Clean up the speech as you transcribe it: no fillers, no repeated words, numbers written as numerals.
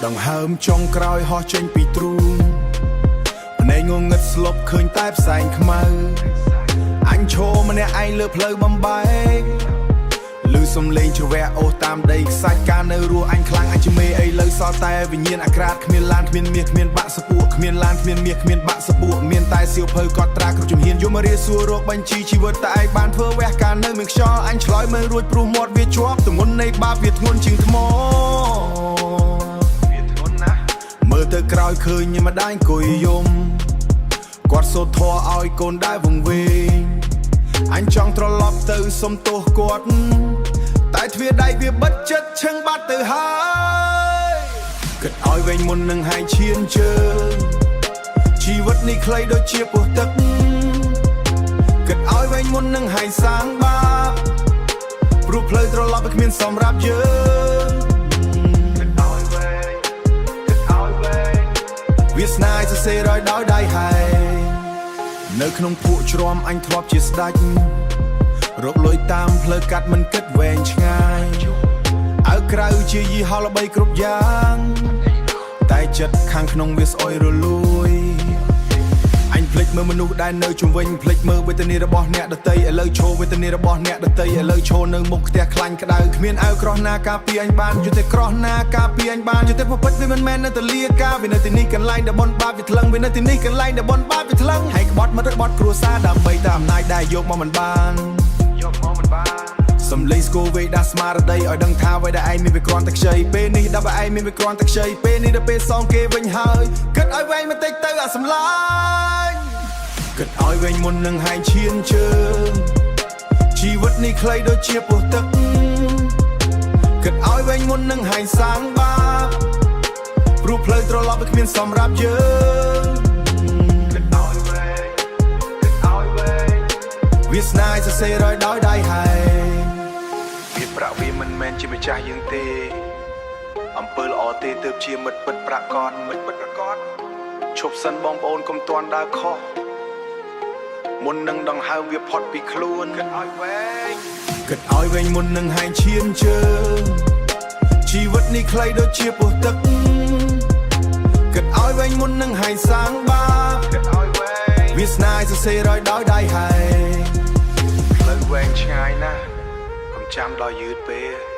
ដង្ហើមចុងក្រោយហោះចេញពីទ្រូងភ្នែកងងឹតស្លុបឃើញតែផ្សែងខ្មៅអញឈរម្នាក់ឯងលើផ្លូវបំបែកឮសំឡេងជ្រវែអូសតាមដីខ្សាច់ការនៅរស់អញខ្លាំងអញជាមេអីលើសល់តែវិញ្ញាណអាក្រាតគ្មានឡានគ្មានមាសគ្មានបាក់សពួកគ្មានឡានគ្មានមាសគ្មានបាក់សពួកមានតែសៀវភៅកត់ត្រាគ្រប់ជំហានយមរាសួររកបញ្ជីជីវិតតែឯងបានធ្វើវះការនៅមានខ្យល់អញឆ្លើយមើលរួចព្រោះមាត់វាជាប់ទម្ងន់នៃបាបវាធ្ងន់ជាងថ្មមើលទៅក្រោយឃើញម្ដាយអង្គុយយំគាត់សូត្រធម៌ឲ្យកូនដែលវង្វេងអញចង់ត្រឡប់ទៅសុំទោសគាត់តែទ្វារដៃវាបិទចិត្តឈឹងបាត់ទៅហើយគិតឲ្យវិញមុននឹងហែងឈានជើងជីវិតនេះខ្លីដូចជាពោះទឹកគិតឲ្យវិញមុននឹងហែងសាងបាបព្រោះផ្លូវត្រឡប់វាគ្មានសម្រាប់យើងវាស្នាយសរសេររយដោយដៃហែងនៅក្នុងពួកជ្រាំអញធ្លាប់ជាស្ដេចរកលុយតាមផ្លូវកាត់មិនគិតវែងឆ្ងាយអើក្រៅជាយីហោល្បីគ្រប់យ៉ាងតែចិត្តខាងក្នុងវាស្អុយរលួយអញភ្លេចមើលមនុស្សដែលនៅជុំវិញភ្លេចមើលវេទនារបស់អ្នកដទៃឥឡូវឈរវេទនារបស់អ្នកដទៃឥឡូវឈរនៅមុខផ្ទះខ្លាញ់ក្តៅគ្មានអាវក្រោះណាការពារអញបានយុទ្ធតែក្រោះណាការពារអញបានយុទ្ធតែពិតវាមិនមែននៅតែលាការវានៅទីនេះកន្លែងដែលបនបាបវាថ្លឹងវានៅទីនេះកន្លែងដែលបនបាបវាថ្លឹងហើយក្បត់មិត្តក្បត់គ្រួសារដើម្បីតែអំណាចដែលយកមកមិនបានសំឡេងស្គរវេដាស្មារតីឲ្យដឹងថាអ្វីដែលឯងមានវាគ្រាន់តែខ្ចីពេលនេះដល់ឯងមានវាគ្រាន់តែខ្ចីពេលនេះដល់ពេលសងគេវិញហើយគិតឲ្យវែងបន្តិចទៅអាសម្លាញ់គិតឲ្យវែងមុននឹងហែងឈានជើងជីវិតនេះខ្លីដូចជាពោះទឹកគិតឲ្យវែងមុននឹងហែងសាងបាបព្រោះផ្លូវត្រឡប់វាគ្មានសម្រាប់យើងគិតឲ្យវែងវាស្នាយសរសេររយដោយដៃហែងវាប្រាក់វាមិនមែនជាម្ចាស់យើងទេអំពើល្អទេទើបជាមិត្តពិតប្រាកដមិត្តពិតប្រាកដឈប់សិនបងប្អូនកុំទាន់ដើរខុសមុននឹងដង្ហើមវាផុតពីខ្លួនគិតឲ្យវែងគិតឲ្យវែងមុននឹងហែងឈានជើងជីវិតនេះខ្លីដូចជាពោះទឹកគិតឲ្យវែងមុននឹងហែងសាងបាបគិតឲ្យវែងវាស្នាយសរសេររយដោយដៃហែងផ្លូវវែងឆ្ងាយណាស់កុំចាំដល់យឺតពេក